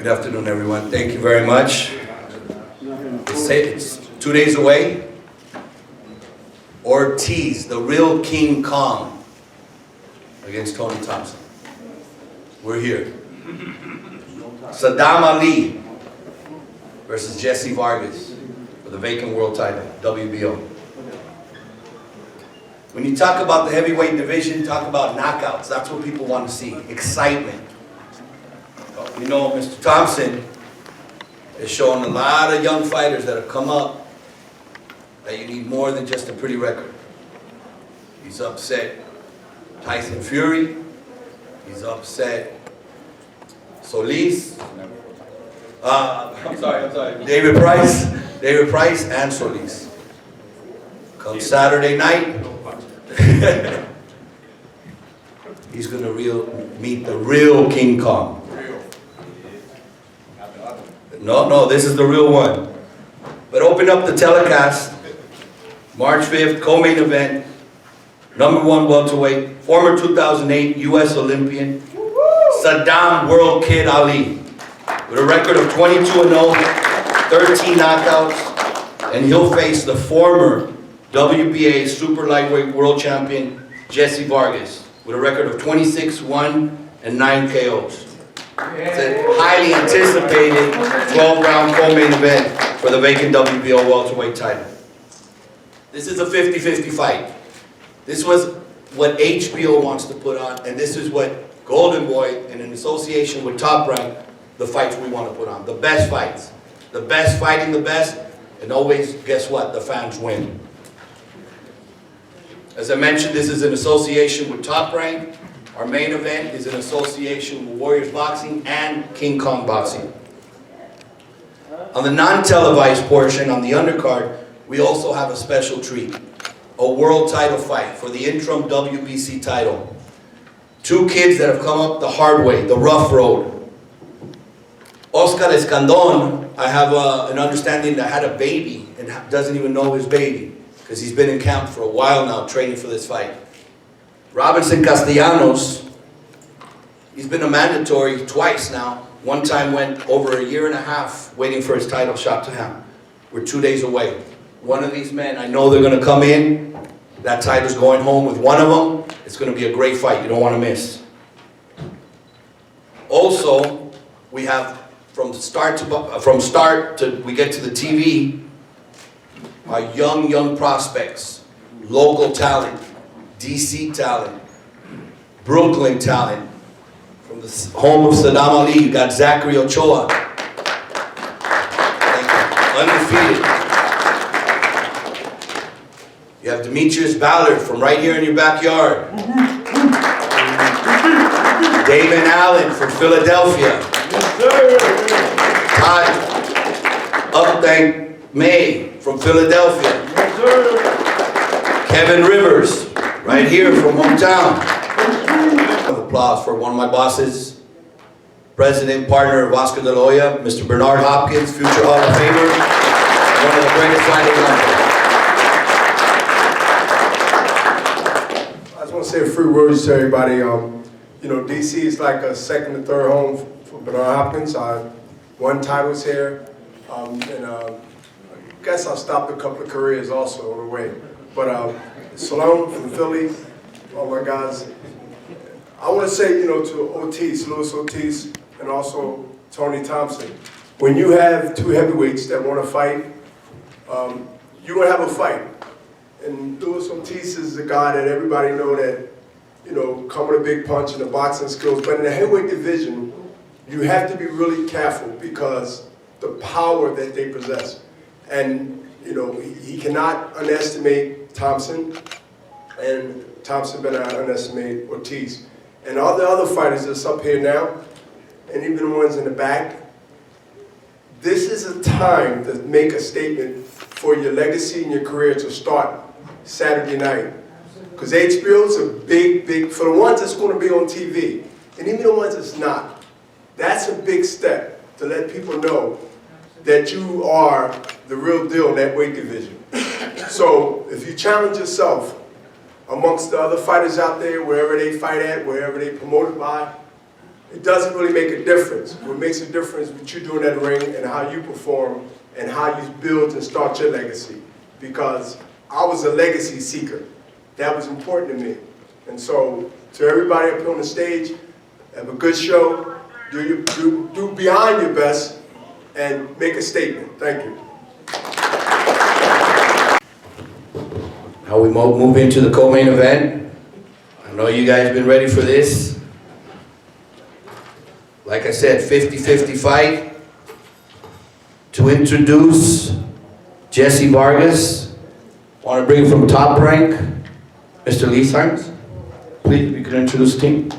Good afternoon, everyone. Thank you very much. It's 2 days away. Ortiz, the real King Kong, against Tony Thompson. We're here. Sadam Ali versus Jessie Vargas for the vacant world title, WBO. When you talk about the heavyweight division, talk about knockouts. That's what people want to see. Excitement. You know, Mr. Thompson is showing a lot of young fighters that have come up that you need more than just a pretty record. He's upset Tyson Fury. He's upset Solis. I'm sorry. David Price and Solis. Come Saturday night, he's going to meet the real King Kong. No, this is the real one. But open up the telecast, March 5th, co-main event, #1 welterweight, former 2008 U.S. Olympian, Sadam World Kid Ali, with a record of 22-0, 13 knockouts, and he'll face the former WBA super lightweight world champion, Jessie Vargas, with a record of 26-1 and 9 KOs. It's a highly anticipated 12-round co-main event for the vacant WBO welterweight title. This is a 50-50 fight. This was what HBO wants to put on, and this is what Golden Boy, and in association with Top Rank, the fights we want to put on. The best fights. The best fighting the best, and always, guess what? The fans win. As I mentioned, this is in association with Top Rank. Our main event is in association with Warriors Boxing and King Kong Boxing. On the non-televised portion, on the undercard, we also have a special treat. A world title fight for the interim WBC title. Two kids that have come up the hard way, the rough road. Oscar Escandon, I have an understanding that had a baby and doesn't even know his baby, because he's been in camp for a while now training for this fight. Robinson Castellanos, he's been a mandatory twice now. One time went over a year and a half waiting for his title shot to him. We're 2 days away. One of these men, I know they're going to come in. That title's going home with one of them. It's going to be a great fight. You don't want to miss. Also, we have from start to we get to the TV, our young prospects, local talent, DC talent, Brooklyn talent. From the home of Sadam Ali, you got Zachary Ochoa. Thank you. Undefeated. You have Demetrius Ballard from right here in your backyard. Damon Allen from Philadelphia. Todd Upthank May from Philadelphia. Kevin Rivers, right here from hometown. Applause for one of my bosses, president, partner of Oscar De La Hoya, Mr. Bernard Hopkins, future Hall of Famer, one of the greatest fighters out there. I just want to say a few words to everybody. You know, DC is like a second or third home for Bernard Hopkins. I won titles here, and I guess I stopped a couple of careers also on the way. But Salam from Philly, all my guys. I want to say, you know, to Luis Ortiz, and also Tony Thompson, when you have two heavyweights that want to fight, you're going to have a fight. And Luis Ortiz is the guy that everybody know that, you know, come with a big punch and the boxing skills. But in the heavyweight division, you have to be really careful because the power that they possess. And, you know, he cannot underestimate Thompson, and Thompson better not underestimate Ortiz. And all the other fighters that's up here now, and even the ones in the back, this is a time to make a statement for your legacy and your career to start Saturday night. Because HBO is a big, for the ones that's going to be on TV, and even the ones that's not, that's a big step to let people know that you are the real deal in that weight division. So if you challenge yourself amongst the other fighters out there, wherever they fight at, wherever they promoted by, it doesn't really make a difference. What makes a difference is what you do in that ring and how you perform and how you build and start your legacy. Because I was a legacy seeker. That was important to me. And so, to everybody up here on the stage, have a good show, do beyond your best, and make a statement. Thank you. Now we move into the co-main event. I know you guys been ready for this. Like I said, 50-50 fight. To introduce Jessie Vargas, I want to bring from Top Rank, Mr. Lee Simons. Please, if you could introduce the team.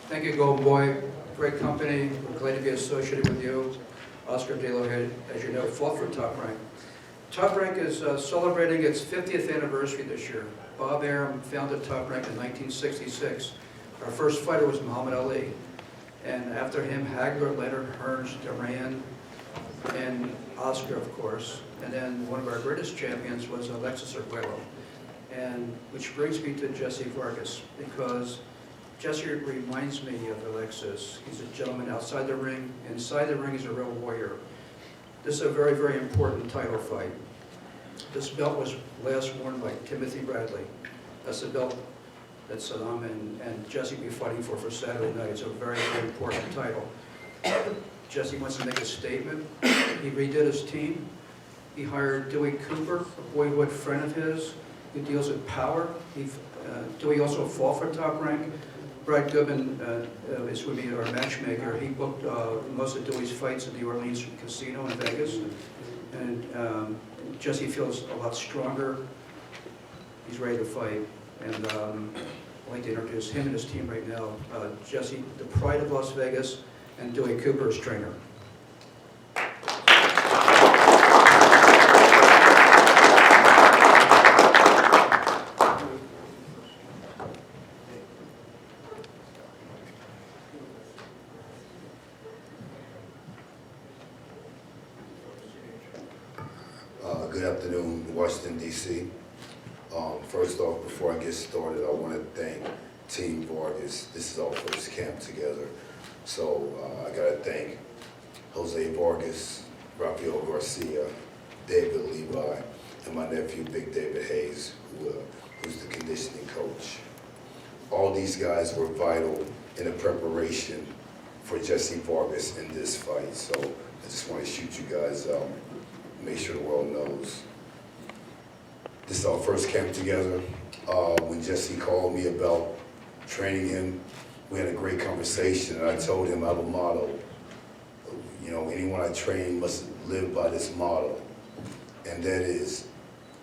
Thank you, Golden Boy. Great company. We're glad to be associated with you. Oscar De La Hoya, as you know, fought for Top Rank. Top Rank is celebrating its 50th anniversary this year. Bob Arum founded Top Rank in 1966. Our first fighter was Muhammad Ali. And after him, Hagler, Leonard, Hearns, Duran, and Oscar, of course. And then one of our greatest champions was Alexis Argüello. And which brings me to Jessie Vargas, because Jessie reminds me of Alexis. He's a gentleman outside the ring. Inside the ring, he's a real warrior. This is a very, very important title fight. This belt was last worn by Timothy Bradley. That's the belt that Sadam and Jessie will be fighting for Saturday night. It's a very, very important title. Jessie wants to make a statement. He redid his team. He hired Dewey Cooper, a boyhood friend of his, who deals with power. Dewey also fought for Top Rank. Brad Goodman is going to be our matchmaker. He booked most of Dewey's fights at the Orleans Casino in Vegas. And Jessie feels a lot stronger. He's ready to fight. And I'd like to introduce him and his team right now. Jessie, the pride of Las Vegas, and Dewey Cooper, his trainer. Good afternoon, Washington, D.C. First off, before I get started, I want to thank Team Vargas. This is our first camp together. So I got to thank Jose Vargas, Rafael Garcia, David Levi, and my nephew, Big David Hayes, who's the conditioning coach. All these guys were vital in the preparation for Jessie Vargas in this fight. So I just want to shoot you guys out. Make sure the world knows. This is our first camp together. When Jessie called me about training him, we had a great conversation, and I told him I have a motto. You know, anyone I train must live by this motto, and that is,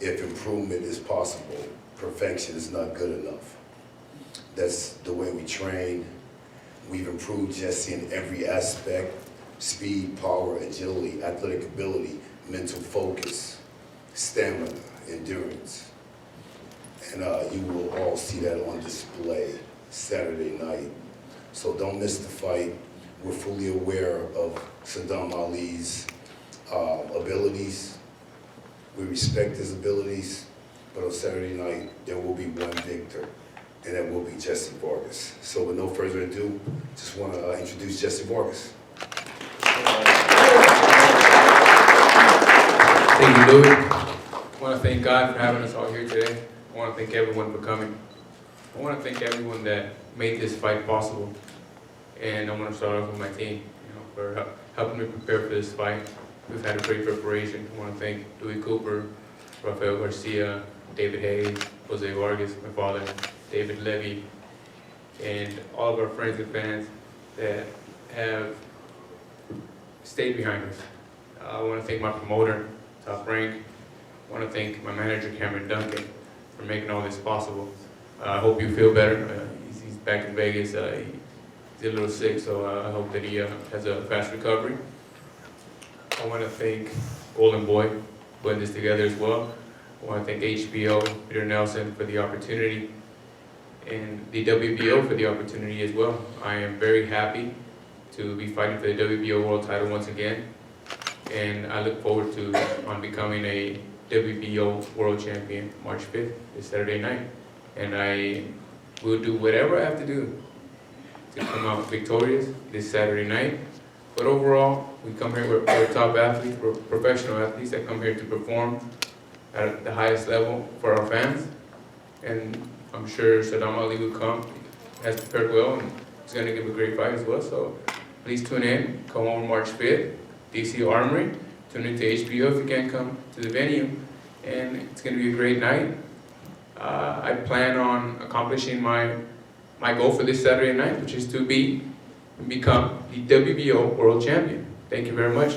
if improvement is possible, perfection is not good enough. That's the way we train. We've improved Jessie in every aspect: speed, power, agility, athletic ability, mental focus, stamina, endurance. And you will all see that on display Saturday night. So don't miss the fight. We're fully aware of Sadam Ali's abilities. We respect his abilities, but on Saturday night, there will be one victor, and that will be Jessie Vargas. So with no further ado, just want to introduce Jessie Vargas. Thank you, Louis. I want to thank God for having us all here today. I want to thank everyone for coming. I want to thank everyone that made this fight possible. And I want to start off with my team, for helping me prepare for this fight. We've had a great preparation. I want to thank Dewey Cooper, Rafael Garcia, David Hayes, Jose Vargas, my father, David Levy, and all of our friends and fans that have stayed behind us. I want to thank my promoter, Top Rank. I want to thank my manager, Cameron Duncan, for making all this possible. I hope you feel better. He's back in Vegas. He's a little sick, so I hope that he has a fast recovery. I want to thank Golden Boy for putting this together as well. I want to thank HBO, Peter Nelson, for the opportunity, and the WBO for the opportunity as well. I am very happy to be fighting for the WBO world title once again. and I look forward to becoming a WBO World Champion March 5th, this Saturday night. And I will do whatever I have to do to come out victorious this Saturday night. But overall, we come here, we're top athletes, we're professional athletes that come here to perform at the highest level for our fans. And I'm sure Sadam Ali will come, has prepared well, and he's going to give a great fight as well. So please tune in, come over March 5th, DC Armory, tune into HBO if you can't come to the venue, and it's going to be a great night. I plan on accomplishing my goal for this Saturday night, which is to become the WBO World Champion. Thank you very much.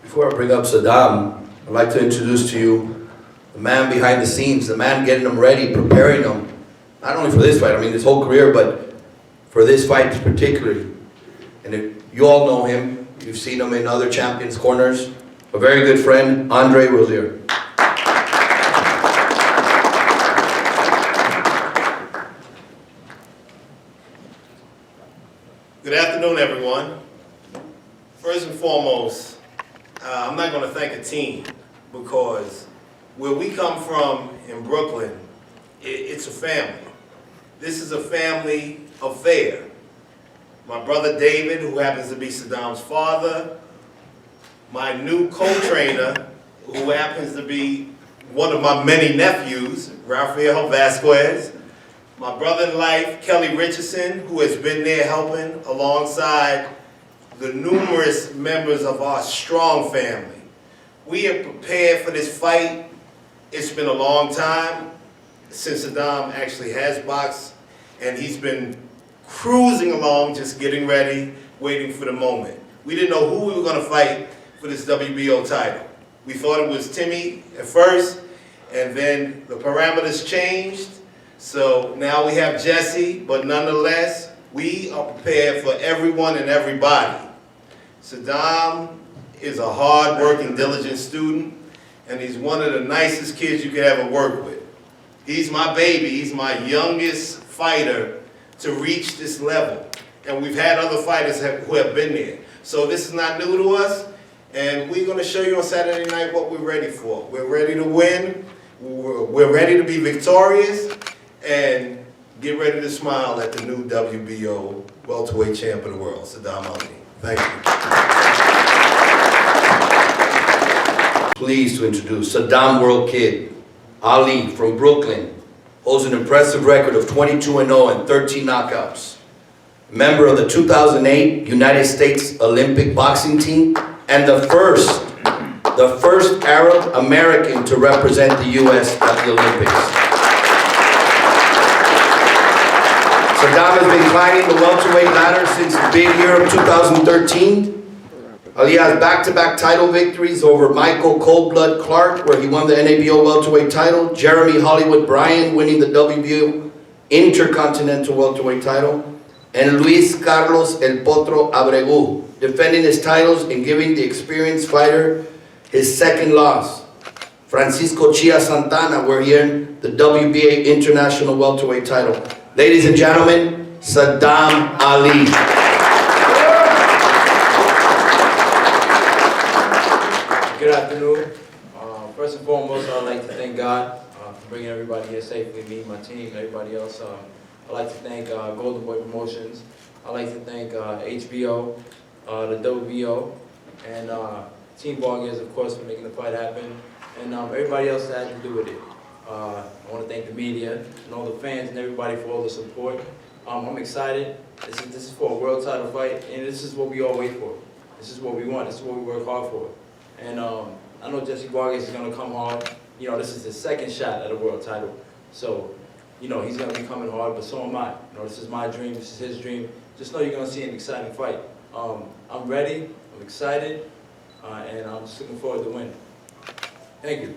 Before I bring up Sadam, I'd like to introduce to you the man behind the scenes, the man getting them ready, preparing them, not only for this fight, I mean his whole career, but for this fight particularly. And if you all know him, you've seen him in other champions' corners, a very good friend, Andre Rozier. Good afternoon, everyone. First and foremost, I'm not going to thank a team, because where we come from in Brooklyn, it's a family. This is a family affair. My brother David, who happens to be Sadam's father, my new co-trainer, who happens to be one of my many nephews, Rafael Vasquez, my brother in life, Kelly Richardson, who has been there helping alongside the numerous members of our strong family. We are prepared for this fight. It's been a long time since Sadam actually has boxed, and he's been cruising along, just getting ready, waiting for the moment. We didn't know who we were going to fight for this WBO title. We thought it was Timmy at first, and then the parameters changed. So now we have Jessie, but nonetheless, we are prepared for everyone and everybody. Sadam is a hard-working, diligent student, and he's one of the nicest kids you could ever work with. He's my baby. He's my youngest fighter to reach this level. And we've had other fighters who have been there. So this is not new to us, and we're going to show you on Saturday night what we're ready for. We're ready to win. We're ready to be victorious, and get ready to smile at the new WBO welterweight champ of the world, Sadam Ali. Thank you. Pleased to introduce Sadam World Kid, Ali from Brooklyn, holds an impressive record of 22-0 and 13 knockouts. Member of the 2008 United States Olympic boxing team, and the first Arab American to represent the U.S. at the Olympics. Sadam has been climbing the welterweight ladder since the big year of 2013. Ali has back-to-back title victories over Michael Coldblood Clark, where he won the NABO welterweight title, Jeremy Hollywood Bryan winning the WBO Intercontinental welterweight title, and Luis Carlos El Potro Abregu, defending his titles and giving the experienced fighter his second loss. Francisco Chia Santana, where he earned the WBA International welterweight title. Ladies and gentlemen, Sadam Ali. Good afternoon. First and foremost, I'd like to thank God for bringing everybody here safely, me, my team, everybody else. I'd like to thank Golden Boy Promotions. I'd like to thank HBO, the WBO, and Team Vargas, of course, for making the fight happen, and everybody else that had to do with it. I want to thank the media and all the fans and everybody for all the support. I'm excited. This is for a world title fight, and this is what we all wait for. This is what we want. This is what we work hard for. And I know Jessie Vargas is going to come hard. You know, this is his second shot at a world title. So, you know, he's going to be coming hard, but so am I. You know, this is my dream. This is his dream. Just know you're going to see an exciting fight. I'm ready. I'm excited. And I'm just looking forward to win. Thank you.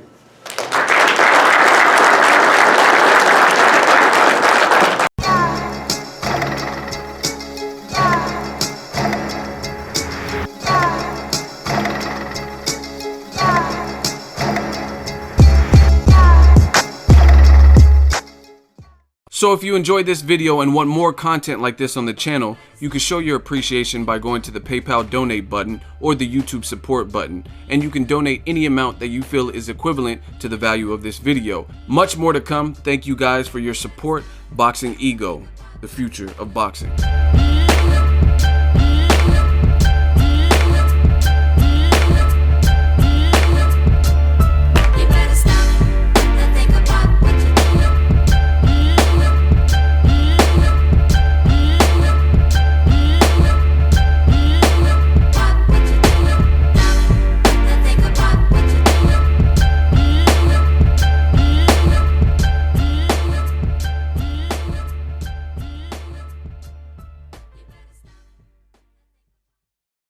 So if you enjoyed this video and want more content like this on the channel, you can show your appreciation by going to the PayPal donate button or the YouTube support button, and you can donate any amount that you feel is equivalent to the value of this video. Much more to come. Thank you guys for your support. Boxing Ego, the future of boxing.